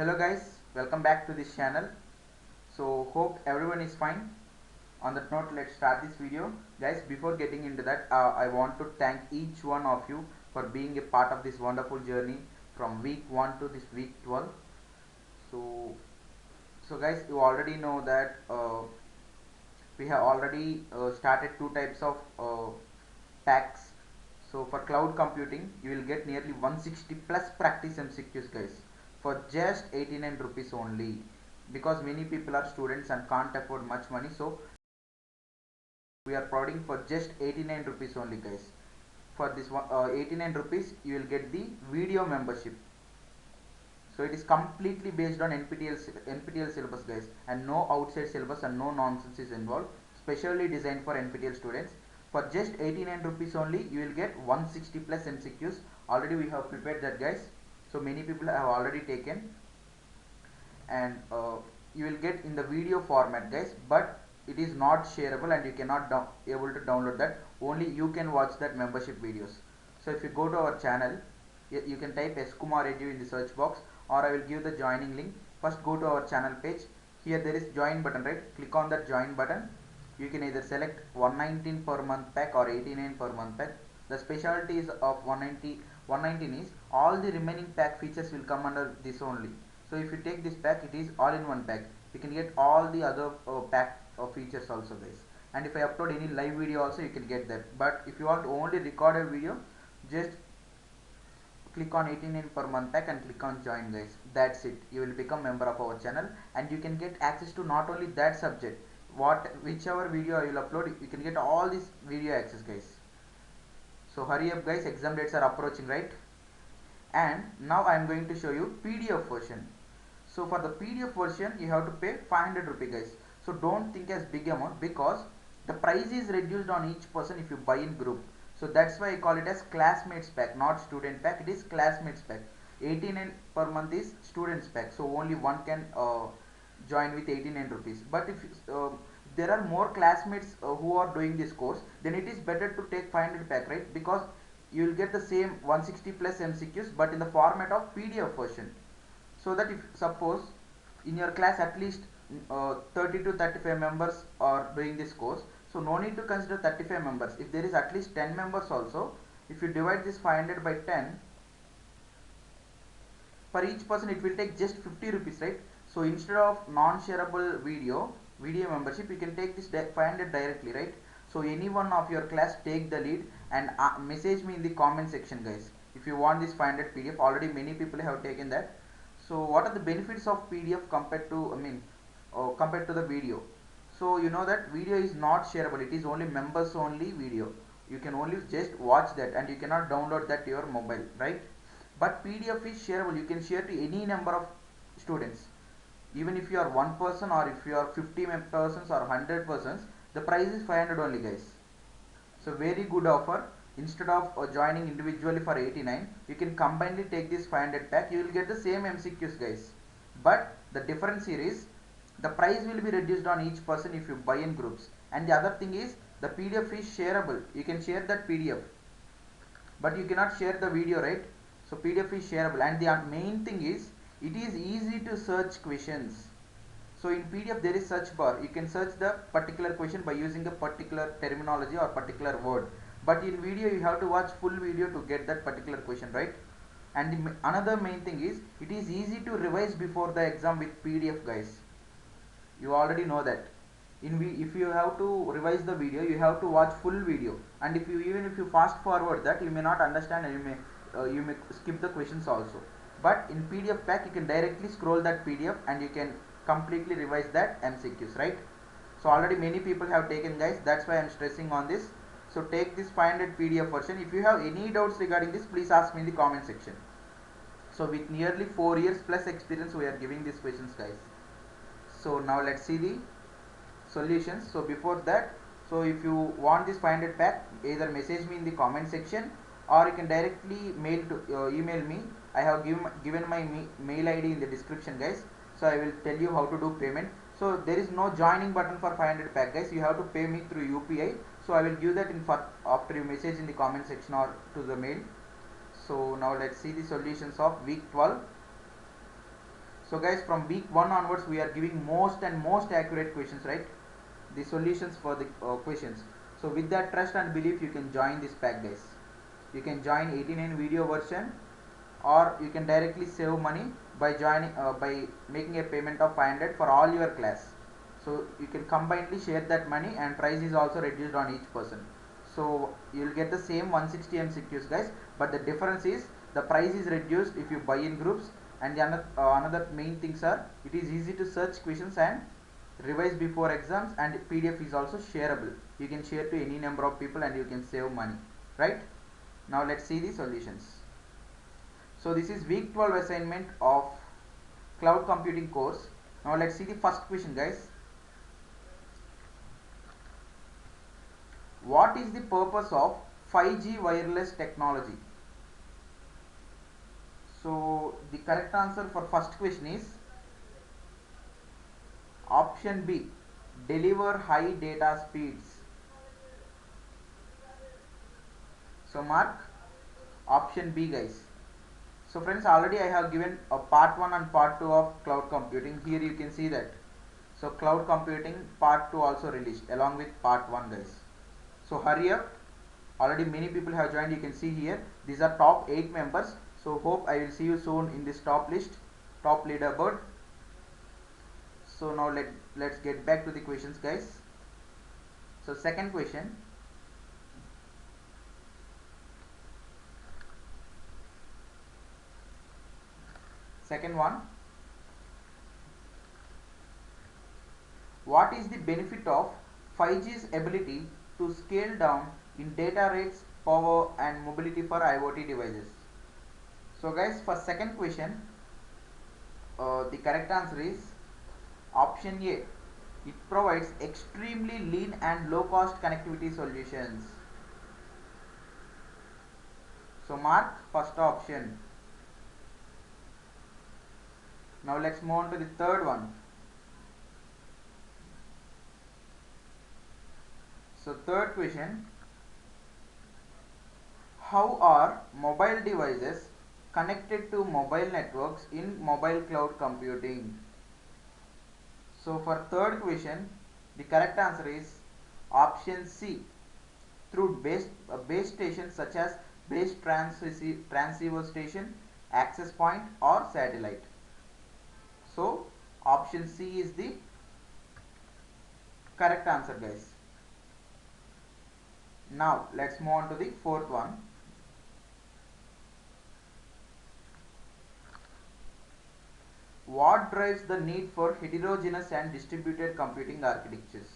Hello guys, welcome back to this channel. So hope everyone is fine. On that note, let's start this video. Guys, before getting into that, I want to thank each one of you for being a part of this wonderful journey from week 1 to this week 12. So guys, you already know that we have already started two types of packs. So for cloud computing, you will get nearly 160 plus practice MCQs guys for just 89 rupees only, because many people are students and can't afford much money. So we are providing for just 89 rupees only guys. For this one 89 rupees you will get the video membership. So it is completely based on NPTEL syllabus guys, and no outside syllabus and no nonsense is involved, specially designed for NPTEL students. For just 89 rupees only you will get 160 plus MCQs. Already we have prepared that guys, so many people have already taken, and you will get in the video format guys, but it is not shareable and you cannot able to download that. Only you can watch that membership videos. So if you go to our channel, you can type Kumar in the search box, or I will give the joining link. First go to our channel page. Here there is join button, right? Click on that join button. You can either select 119 per month pack or 89 per month pack. The specialties of 119 is all the remaining pack features will come under this only. So if you take this pack, it is all in one pack. You can get all the other pack features also guys. And if I upload any live video also, you can get that. But if you want only recorded video, just click on 89 per month pack and click on join guys. That's it. You will become member of our channel and you can get access to not only that subject, whichever video I will upload, you can get all this video access guys. So hurry up guys, exam dates are approaching, right? And now I am going to show you PDF version. So for the PDF version you have to pay 500 rupee guys. So don't think as big amount, because the price is reduced on each person if you buy in group. So that's why I call it as classmates pack, not student pack. It is classmates pack. 89 per month is students pack, so only one can join with 89 rupees. But if there are more classmates who are doing this course, then it is better to take 500 pack, right? Because you will get the same 160 plus MCQs but in the format of PDF version. So that if suppose in your class at least 30 to 35 members are doing this course, so no need to consider 35 members. If there is at least 10 members also, if you divide this 500 by 10, for each person it will take just 50 rupees, right? So instead of non-shareable video membership, you can take this 500 directly, right? So any one of your class take the lead and message me in the comment section guys if you want this 500 PDF. Already many people have taken that. So what are the benefits of PDF compared to compared to the video? So you know that video is not shareable, it is only members only video. You can only just watch that and you cannot download that to your mobile, right? But PDF is shareable, you can share to any number of students. Even if you are one person or if you are 50 persons or 100 persons, the price is 500 only guys. So very good offer. Instead of joining individually for 89, you can combinedly take this 500 pack. You will get the same MCQs guys, but the difference here is the price will be reduced on each person if you buy in groups. And the other thing is the PDF is shareable. You can share that PDF, but you cannot share the video, right? So PDF is shareable, and the main thing is it is easy to search questions. So in PDF there is search bar. You can search the particular question by using a particular terminology or particular word. But in video you have to watch full video to get that particular question, right? And another main thing is it is easy to revise before the exam with PDF guys. You already know that. If you have to revise the video, you have to watch full video. And even if you fast forward that, you may not understand and you may skip the questions also. But in PDF pack you can directly scroll that PDF and you can completely revise that MCQs, right? So already many people have taken guys, that's why I am stressing on this. So take this 500 PDF version. If you have any doubts regarding this, please ask me in the comment section. So with nearly 4 years plus experience, we are giving these questions guys. So now let's see the solutions. So before that, so if you want this 500 pack, either message me in the comment section or you can directly email me. I have given my mail ID in the description guys. So I will tell you how to do payment. So there is no joining button for 500 pack guys. You have to pay me through UPI. So I will give that after you message in the comment section or to the mail. So now let's see the solutions of week 12. So guys, from week 1 onwards we are giving most and most accurate questions, right? The solutions for the questions. So with that trust and belief, you can join this pack, guys. You can join 89 video version, or you can directly save money by joining by making a payment of 500 for all your class. So you can combinedly share that money, and price is also reduced on each person. So you'll get the same 160 MCQs, guys, but the difference is the price is reduced if you buy in groups. And the another main things are, it is easy to search questions and revise before exams, and PDF is also shareable. You can share to any number of people and you can save money, right? Now let's see the solutions. So this is week 12 assignment of cloud computing course. Now let's see the first question, guys. What is the purpose of 5G wireless technology? So the correct answer for first question is option B, deliver high data speeds. So mark option B, guys. So friends, already I have given a part 1 and part 2 of cloud computing. Here you can see that. So cloud computing part 2 also released along with part 1, guys. So hurry up. Already many people have joined. You can see here. These are top 8 members. So hope I will see you soon in this top list, top leaderboard. So now let's get back to the questions, guys. So second question. Second one. What is the benefit of 5G's ability to scale down in data rates, power and mobility for IoT devices? So guys, for second question, the correct answer is option A. It provides extremely lean and low cost connectivity solutions. So mark first option. Now let's move on to the third one. So third question, how are mobile devices connected to mobile networks in mobile cloud computing? So for third question, the correct answer is option C, through base stations such as base transceiver station, access point or satellite. So option C is the correct answer, guys. Now let's move on to the fourth one. What drives the need for heterogeneous and distributed computing architectures?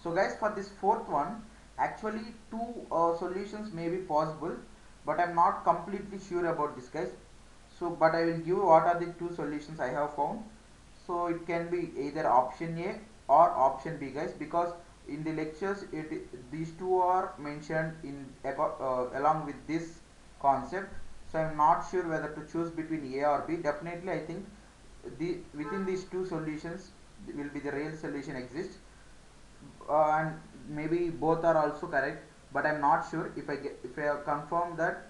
So guys, for this fourth one, actually two solutions may be possible, but I'm not completely sure about this, guys. So but I will give what are the two solutions I have found. So it can be either option A or option B, guys, because in the lectures these two are mentioned in along with this concept. So I'm not sure whether to choose between A or B. Definitely I think within these two solutions will be the real solution exists, and maybe both are also correct, but I'm not sure. If I have confirmed that,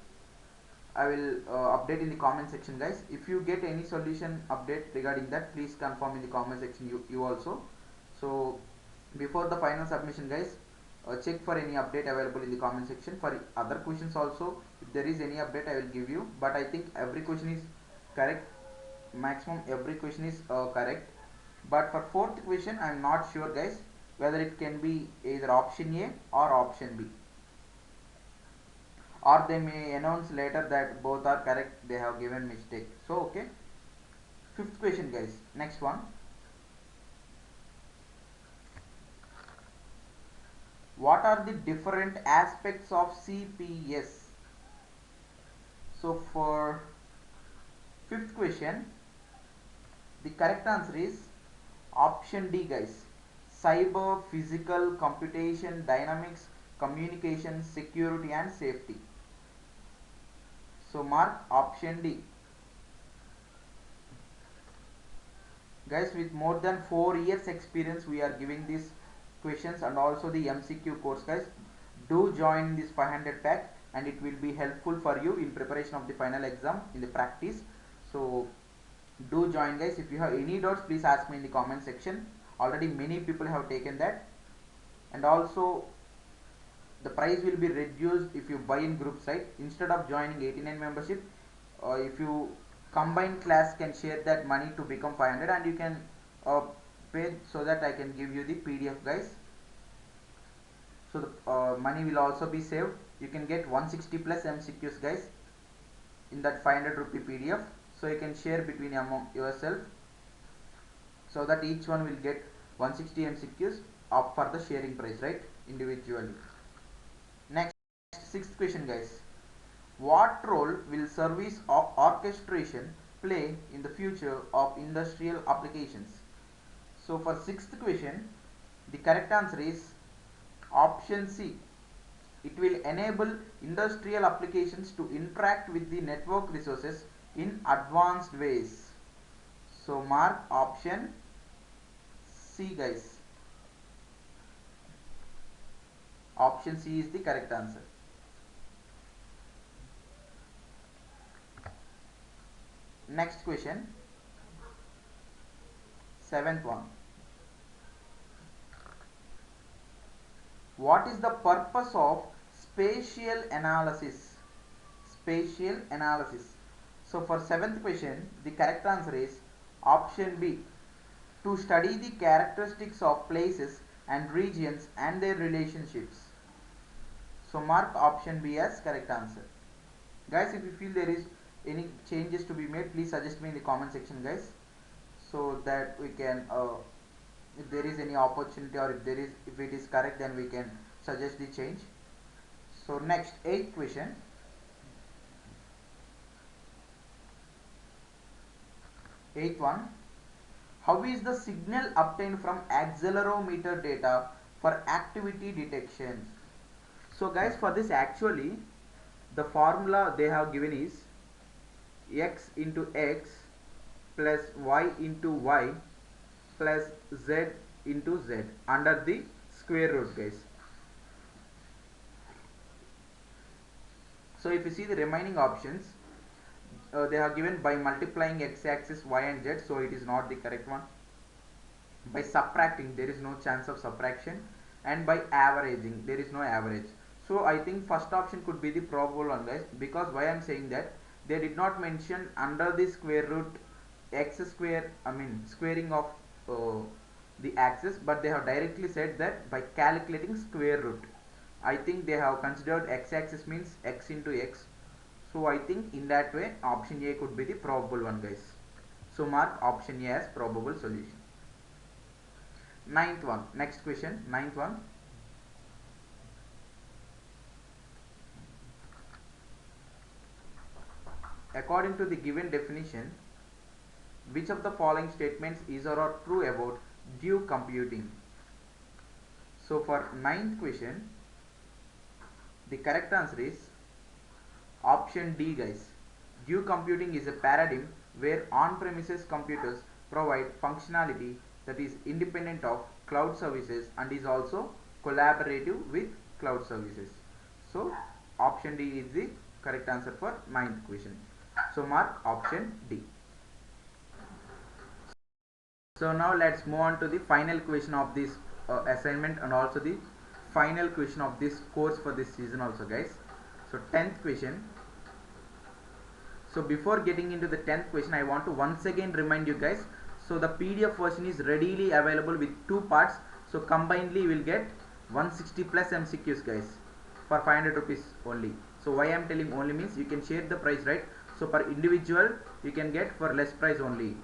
I will update in the comment section, guys. If you get any solution update regarding that, please confirm in the comment section, you also. So before the final submission, guys, check for any update available in the comment section. For other questions also, if there is any update, I will give you, but I think every question is correct. Maximum every question is correct, but for fourth question I am not sure, guys, whether it can be either option A or option B, or they may announce later that both are correct, they have given mistake. So okay, fifth question, guys. Next one. What are the different aspects of CPS? So for fifth question, the correct answer is option D, guys. Cyber, physical, computation, dynamics, communication, security and safety. So mark option D. Guys, with more than 4 years experience we are giving these questions and also the MCQ course, guys. Do join this 500 pack and it will be helpful for you in preparation of the final exam in the practice. So Do join guys. If you have any doubts, please ask me in the comment section. Already many people have taken that. And also the price will be reduced if you buy in group site. Instead of joining 89 membership, if you combine class can share that money to become 500, and you can uh, pay so that I can give you the PDF guys. So the money will also be saved. You can get 160 plus MCQs guys in that 500 rupee PDF, so you can share between among yourself, so that each one will get 160 MCQs up for the sharing price, right, individually. Next, sixth question guys, what role will service orchestration play in the future of industrial applications? So for sixth question, the correct answer is option C. It will enable industrial applications to interact with the network resources in advanced ways. So mark option C guys. Option C is the correct answer. Next question, seventh one. What is the purpose of spatial analysis? Spatial analysis. So for seventh question, the correct answer is option B. To study the characteristics of places and regions and their relationships. So mark option B as correct answer. Guys, if you feel there is any changes to be made, please suggest me in the comment section guys, so that we can if there is any opportunity, or if it is correct, then we can suggest the change. So next, eighth question. Eighth one. How is the signal obtained from accelerometer data for activity detection? So guys, for this actually the formula they have given is x into x plus y into y plus z into z under the square root guys. So if you see the remaining options, they are given by multiplying x-axis, y and z, so it is not the correct one. By subtracting, there is no chance of subtraction, and by averaging, there is no average. So I think first option could be the probable one guys, because why I am saying that, they did not mention under the square root x square, I mean squaring of the axis, but they have directly said that by calculating square root. I think they have considered x-axis means x into x, so I think in that way option A could be the probable one guys. So mark option A as probable solution. Ninth one, next question, ninth one. According to the given definition, which of the following statements is or are true about dew computing? So for ninth question, the correct answer is option D guys. Dew computing is a paradigm where on-premises computers provide functionality that is independent of cloud services and is also collaborative with cloud services. So option D is the correct answer for ninth question. So mark option D. So now let's move on to the final question of this assignment, and also the final question of this course for this season also guys. So 10th question. So before getting into the 10th question, I want to once again remind you guys, so the PDF version is readily available with two parts, so combinedly you will get 160 plus MCQs guys for 500 rupees only. So why I am telling only means, you can share the price, right? So per individual you can get for less price only.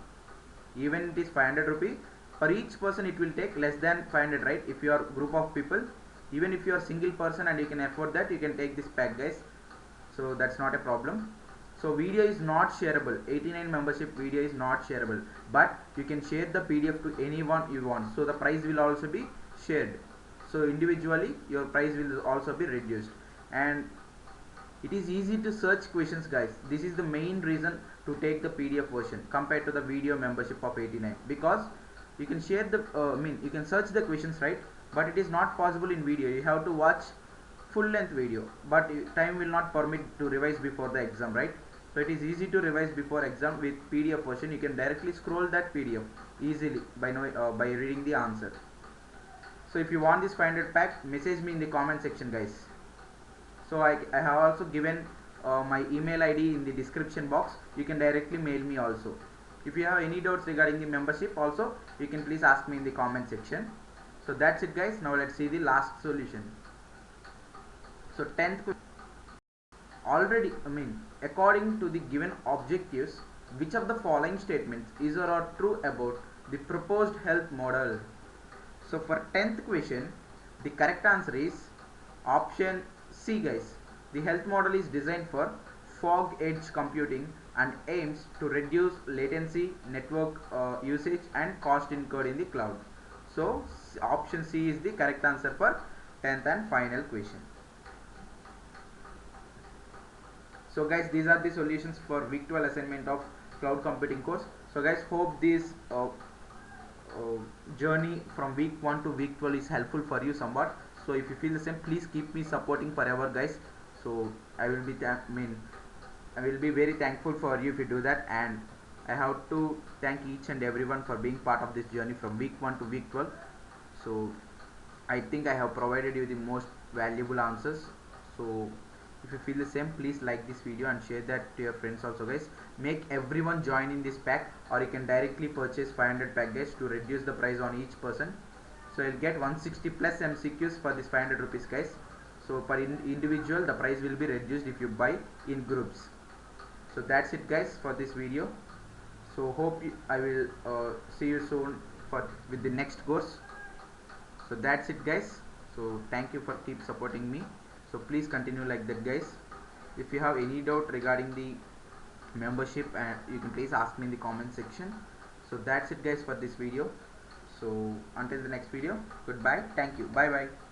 Even it is 500 rupee, for each person it will take less than 500, right? If you are group of people, even if you are single person and you can afford that, you can take this pack guys, so that's not a problem. So video is not shareable, 89 membership video is not shareable, but you can share the PDF to anyone you want, so the price will also be shared. So individually your price will also be reduced, and it is easy to search questions guys. This is the main reason to take the PDF version compared to the video membership of 89, because you can share the you can search the questions, right? But it is not possible in video. You have to watch full length video, but time will not permit to revise before the exam, right? So it is easy to revise before exam with PDF version. You can directly scroll that PDF easily by reading the answer. So if you want this 500 pack, message me in the comment section, guys. So I have also given my email ID in the description box. You can directly mail me also. If you have any doubts regarding the membership also, you can please ask me in the comment section. So that's it, guys. Now let's see the last solution. So 10th already, according to the given objectives, which of the following statements is or are true about the proposed health model? So for 10th question, the correct answer is option C, guys. The health model is designed for fog edge computing and aims to reduce latency, network usage and cost incurred in the cloud. So option C is the correct answer for 10th and final question. So guys, these are the solutions for week 12 assignment of cloud computing course. So guys, hope this journey from week 1 to week 12 is helpful for you somewhat. So if you feel the same, please keep me supporting forever, guys. So I will be I will be very thankful for you if you do that. And I have to thank each and everyone for being part of this journey from week 1 to week 12. So I think I have provided you the most valuable answers. So if you feel the same, please like this video and share that to your friends also, guys. Make everyone join in this pack, or you can directly purchase 500 packages to reduce the price on each person. So you'll get 160 plus MCQs for this 500 rupees, guys. So per individual the price will be reduced if you buy in groups. So that's it, guys, for this video. So hope I will see you soon with the next course. So that's it, guys. So thank you for keep supporting me. So please continue like that, guys. If you have any doubt regarding the membership, you can please ask me in the comment section. So that's it, guys, for this video. So until the next video, goodbye, thank you, bye bye.